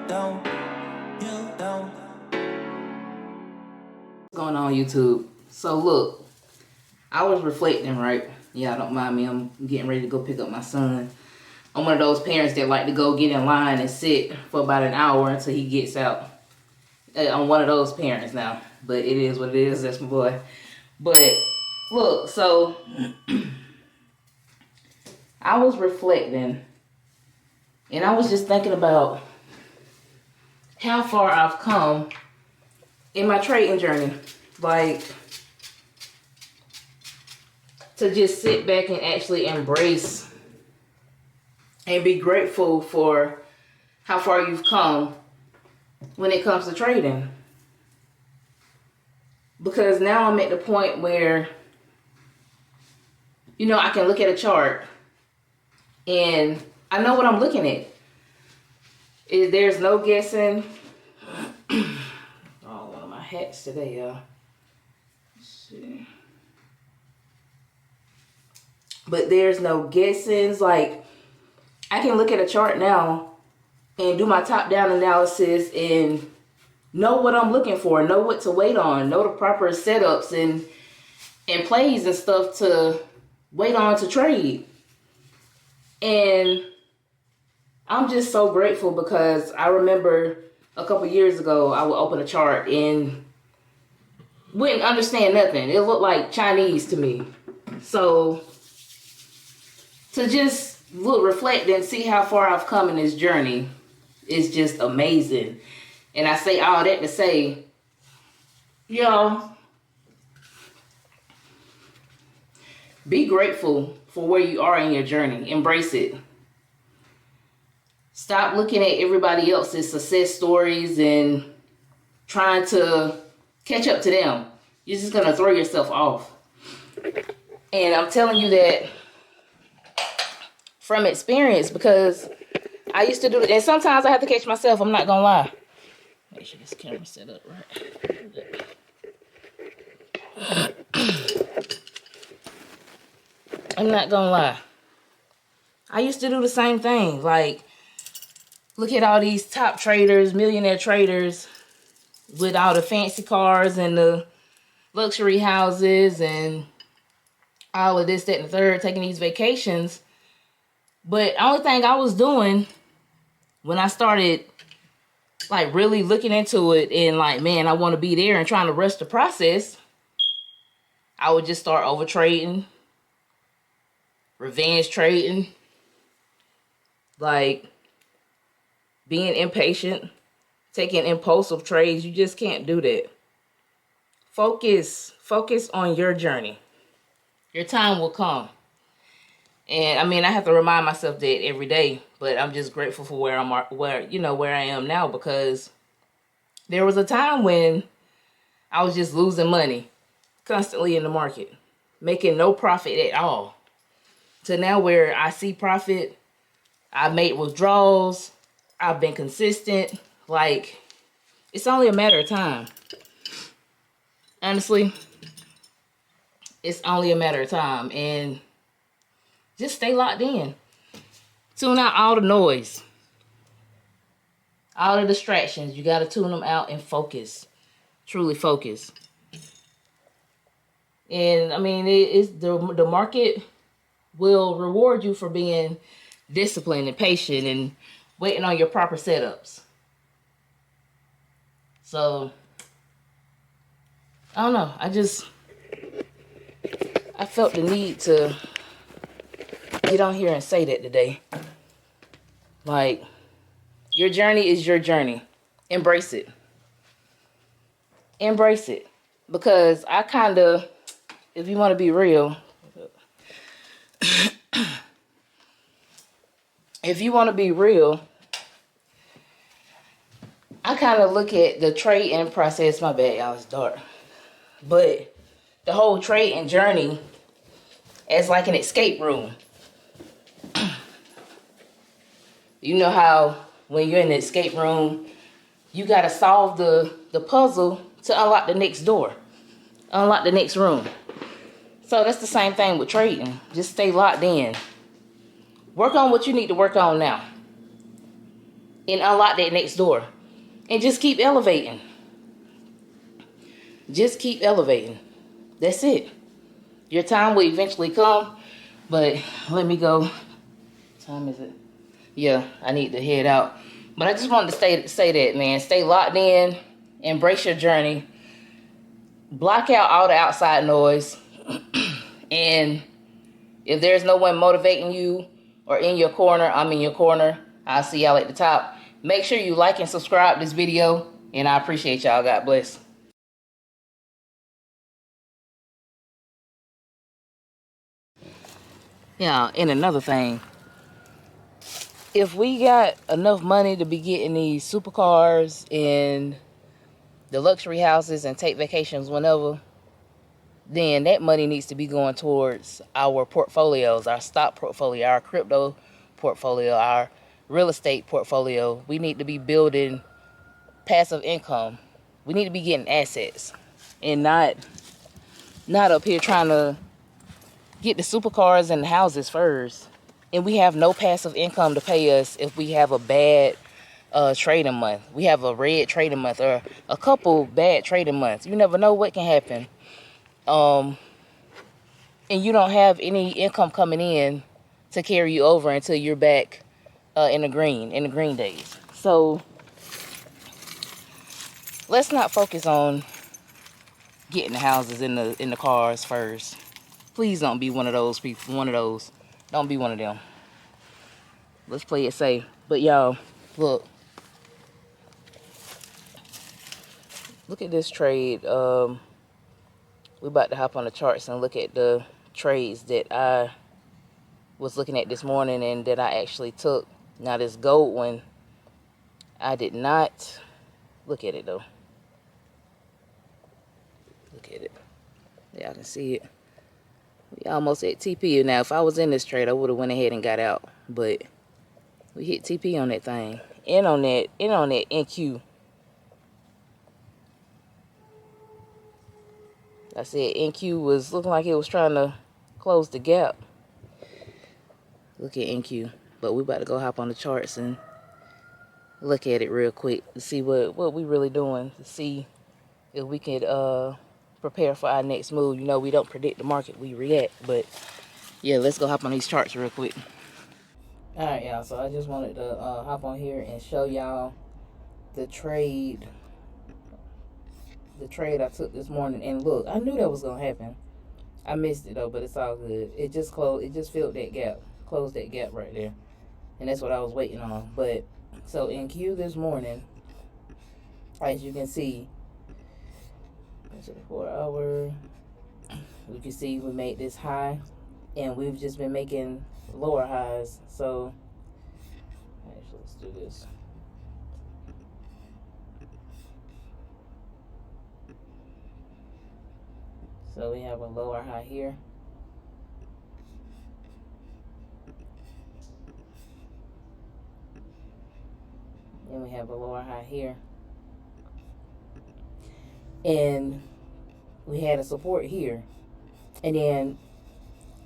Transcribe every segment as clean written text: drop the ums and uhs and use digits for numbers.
Going on YouTube. So look, I was reflecting, right? Yeah, don't mind me. I'm getting ready to go pick up my son. I'm one of those parents that like to go get in line and sit for about an hour until he gets out. I'm one of those parents now, but it is what it is. That's my boy. But look, so I was reflecting, and I was just thinking about how far I've come in my trading journey. Like, to just sit back and actually embrace and be grateful for how far you've come when it comes to trading. Because now I'm at the point where, you know, I can look at a chart and I know what I'm looking at. There's no guessing. Oh, one of my hats today, y'all. Let's see. But there's no guessings. Like, I can look at a chart now and do my top-down analysis and know what I'm looking for, know what to wait on, know the proper setups and plays and stuff to wait on to trade. And I'm just so grateful because I remember a couple years ago, I would open a chart and wouldn't understand nothing. It looked like Chinese to me. So to just look, reflect, and see how far I've come in this journey is just amazing. And I say all that to say, y'all, be grateful for where you are in your journey. Embrace it. Stop looking at everybody else's success stories and trying to catch up to them. You're just going to throw yourself off. And I'm telling you that from experience, because I used to do it. And sometimes I have to catch myself. I'm not going to lie. Make sure this camera set up right. I'm not going to lie. I used to do the same thing. Like, look at all these top traders, millionaire traders with all the fancy cars and the luxury houses and all of this, that, and the third, taking these vacations. But the only thing I was doing when I started like really looking into it and like, man, I want to be there and trying to rush the process, I would just start over trading, revenge trading, like being impatient, taking impulsive trades. You just can't do that. Focus on your journey. Your time will come. And I mean, I have to remind myself that every day, but I'm just grateful for where I am now, because there was a time when I was just losing money constantly in the market, making no profit at all. To now where I see profit, I made withdrawals, I've been consistent. Like, it's only a matter of time. Honestly, it's only a matter of time. And just stay locked in. Tune out all the noise. All the distractions. You got to tune them out and focus. Truly focus. And I mean, the market will reward you for being disciplined and patient and waiting on your proper setups. So, I don't know. I felt the need to get on here and say that today. Like, your journey is your journey. Embrace it. Embrace it. Because I kind of, if you want to be real, I kind of look at the trading process. My bad, y'all, it's dark. But the whole trading journey as like an escape room. You know how when you're in the escape room, you got to solve the puzzle to unlock the next door, unlock the next room. So that's the same thing with trading. Just stay locked in. Work on what you need to work on now. and unlock that next door. And just keep elevating. Just keep elevating. That's it. Your time will eventually come. But let me go. What time is it? Yeah, I need to head out. But I just wanted to say that, man. Stay locked in. Embrace your journey. Block out all the outside noise. And if there's no one motivating you or in your corner, I'm in your corner. I'll see y'all at the top. Make sure you like and subscribe this video. And I appreciate y'all. God bless. Yeah, and another thing. If we got enough money to be getting these supercars and the luxury houses and take vacations whenever, then that money needs to be going towards our portfolios, our stock portfolio, our crypto portfolio, our real estate portfolio. We need to be building passive income. We need to be getting assets and not up here trying to get the supercars and the houses first. And we have no passive income to pay us if we have a bad trading month. We have a red trading month or a couple bad trading months. You never know what can happen. And you don't have any income coming in to carry you over until you're back in the green days. So let's not focus on getting the houses in the cars first. Please don't be one of those people. Don't be one of them. Let's play it safe. But y'all, look at this trade. We about to hop on the charts and look at the trades that I was looking at this morning and that I actually took. Now this gold one, I did not look at it though. Look at it. Y'all can see it. We almost at TP. Now if I was in this trade, I would have went ahead and got out, but we hit TP on that thing. And on that NQ. I said NQ was looking like it was trying to close the gap. Look at NQ. But we about to go hop on the charts and look at it real quick to see what we really doing, to see if we could prepare for our next move. You know, we don't predict the market, we react. But yeah, let's go hop on these charts real quick. Alright, y'all, so I just wanted to hop on here and show y'all the trade I took this morning. And look, I knew that was gonna happen. I missed it though, but it's all good. It just closed. It just filled that gap, closed that gap right there, and that's what I was waiting on. But so in Q this morning, as you can see, into the 4 hour, we can see we made this high, and we've just been making lower highs. So actually, let's do this. So we have a lower high here. And we have a lower high here. And we had a support here. And then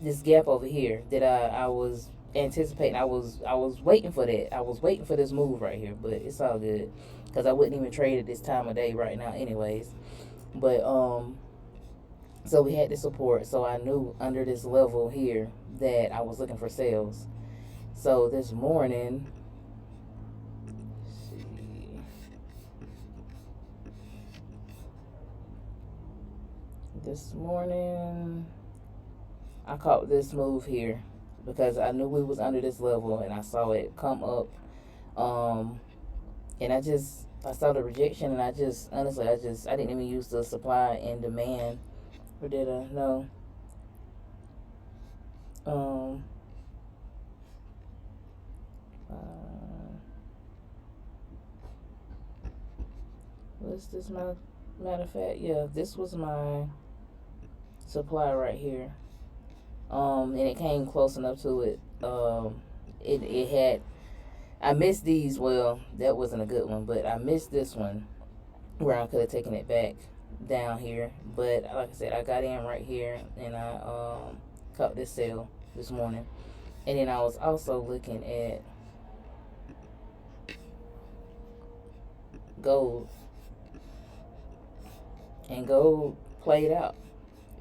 this gap over here that I was anticipating. I was waiting for that. I was waiting for this move right here, but it's all good. Because I wouldn't even trade at this time of day right now anyways. But so we had the support, so I knew under this level here that I was looking for sales. So this morning, let's see, this morning I caught this move here because I knew we was under this level and I saw it come up, and I saw the rejection, and I didn't even use the supply and demand. Or did I? No. What's this? Matter of fact, yeah, this was my supply right here. And it came close enough to it. It had. I missed these. Well, that wasn't a good one, but I missed this one where I could have taken it back down here. But like I said, I got in right here and I caught this sale this morning. And then I was also looking at gold, and gold played out.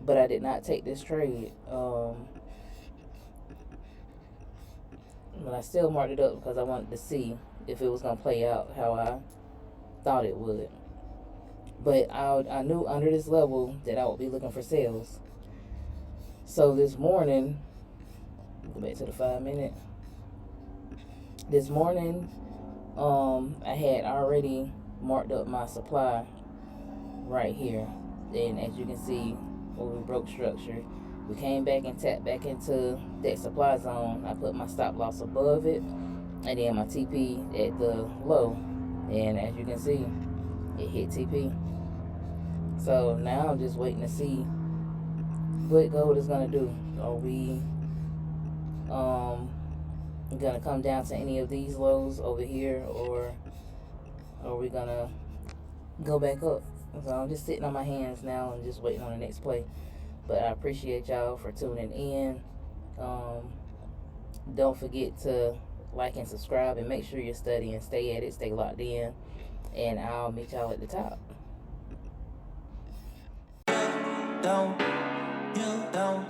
But I did not take this trade. But I still marked it up because I wanted to see if it was going to play out how I thought it would. But I knew under this level that I would be looking for sales. So this morning, go back to the 5 minute. This morning, I had already marked up my supply right here. And as you can see, when we broke structure, we came back and tapped back into that supply zone. I put my stop loss above it, and then my TP at the low. And as you can see, it hit TP. So now I'm just waiting to see what gold is gonna do. Are we gonna come down to any of these lows over here, or are we gonna go back up? So I'm just sitting on my hands now and just waiting on the next play. But I appreciate y'all for tuning in. Don't forget to like and subscribe, and make sure you're studying. Stay at it, stay locked in, and I'll meet y'all at the top. Don't, you don't